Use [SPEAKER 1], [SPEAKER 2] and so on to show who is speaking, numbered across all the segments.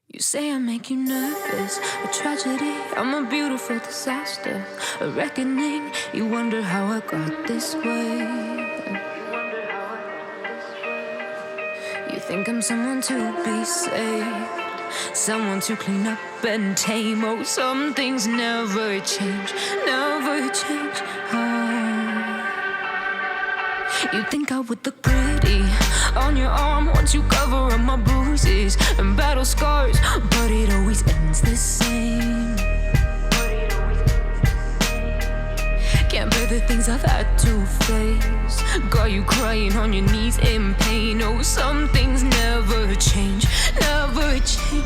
[SPEAKER 1] You say I make you nervous, a tragedy, I'm a beautiful disaster, a reckoning, you wonder how I got this way. You think I'm someone to be saved, someone to clean up and tame. Oh, some things never change, never change. You think I would look pretty on your arm once you cover up my bruises and battle scars, but it always ends the same. Can't bear the things I've had to face, got you crying on your knees in pain. Oh, some things never change, never change.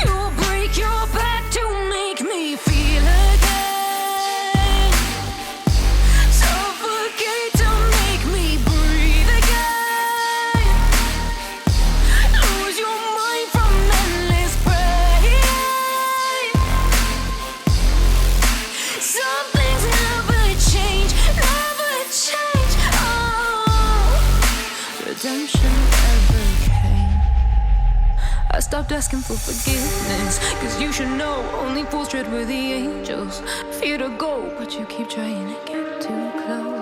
[SPEAKER 1] You'll break your back to make me feel again, suffocate to make me breathe again, lose your mind from endless pain. Some things never change, never change. Redemption never came. I stopped asking for forgiveness, cause you should know only fools tread where the angels fear to go, but you keep trying to get too close.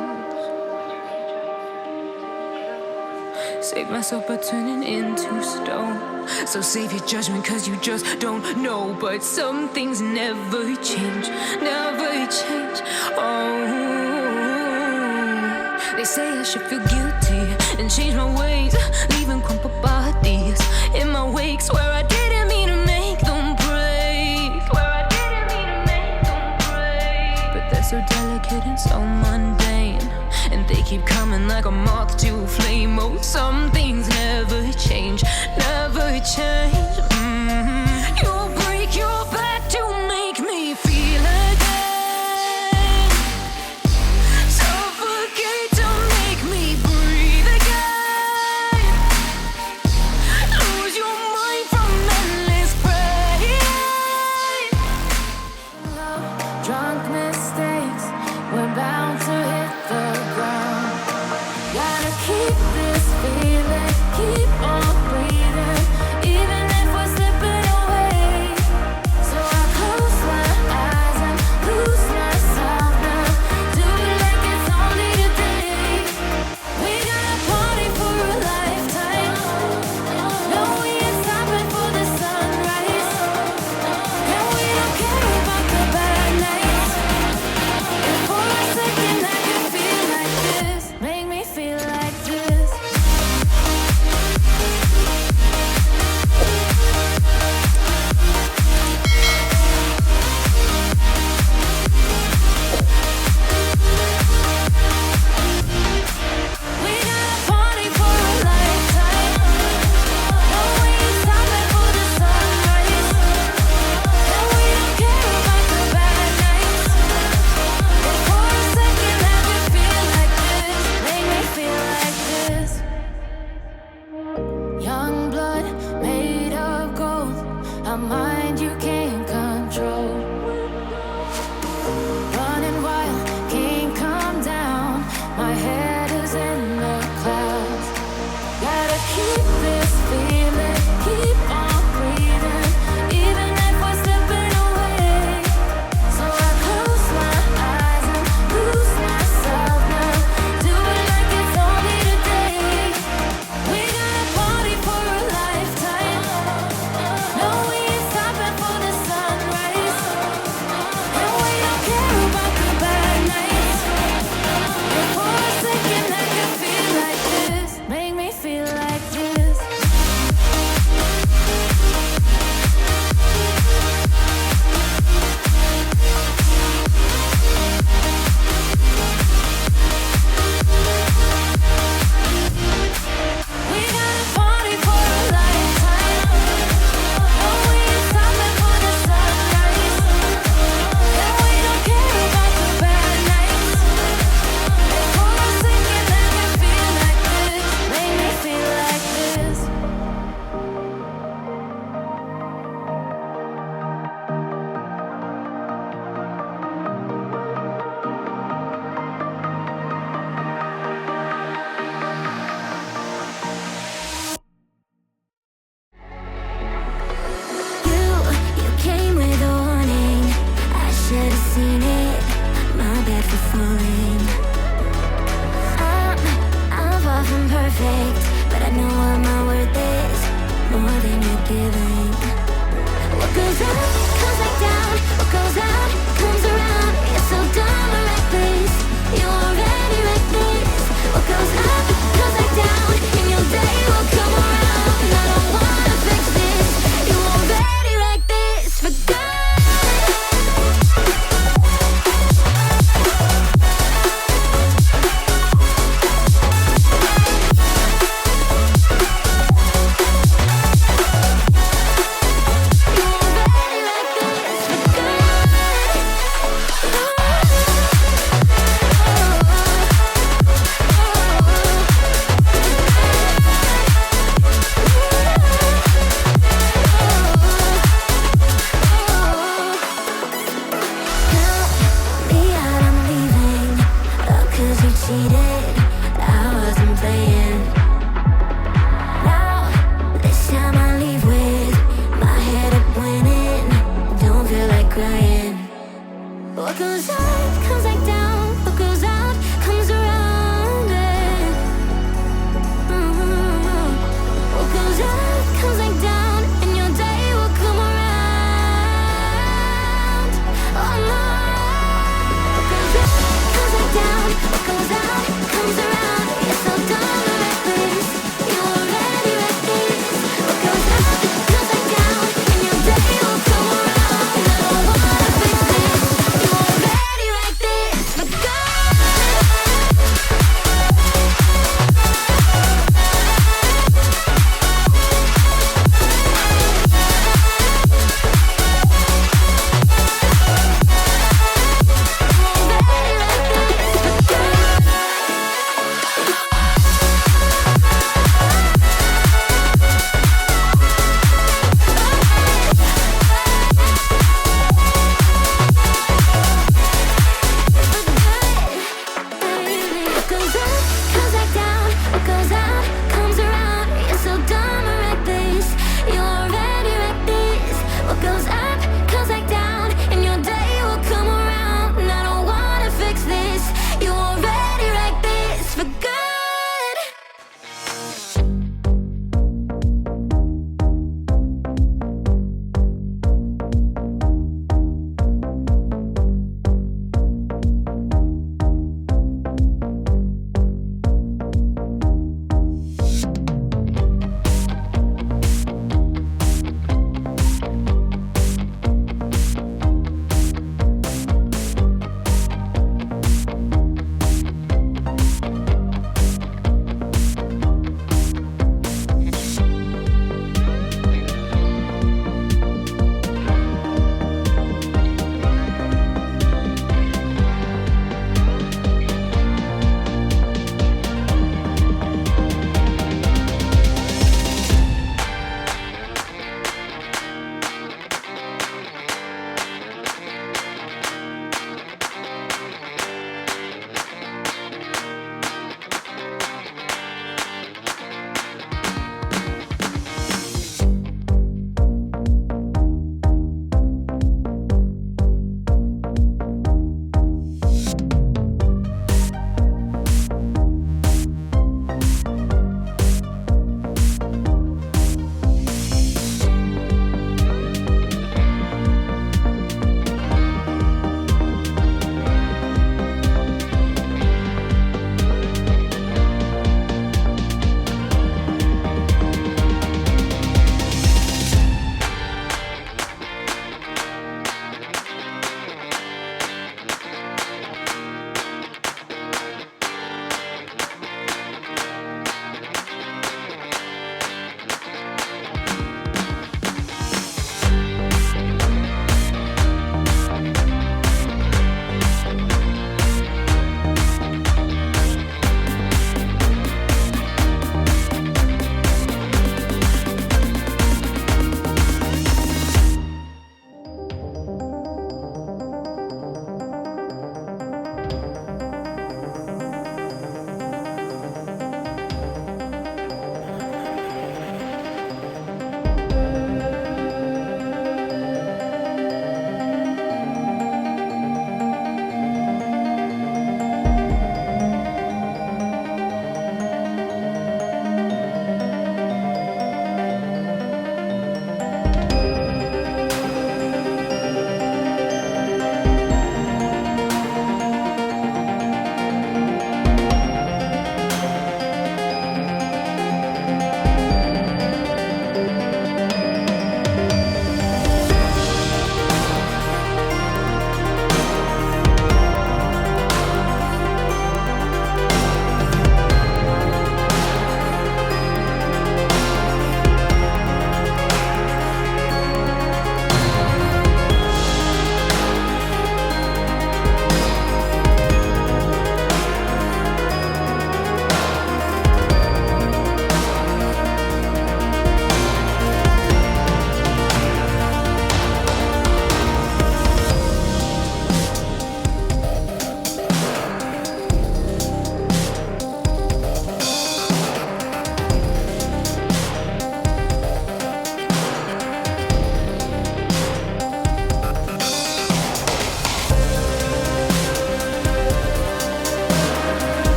[SPEAKER 1] Save myself by turning into stone, so save your judgment cause you just don't know. But some things never change, never change. They say I should feel guilty and change my ways, leaving crumpled bodies in my wake. Swear I didn't mean to make them break, swear I didn't mean to make them break. But they're so delicate and so mundane, and they keep coming like a moth to a flame. Oh, some things never change, never change. You'll break your back to make me feel again, suffocate to make me breathe again, lose your mind from endless pain. Drunk mistakes, we're bound to hit the ground. Gotta keep this feeling, keep on breathing, even perfect.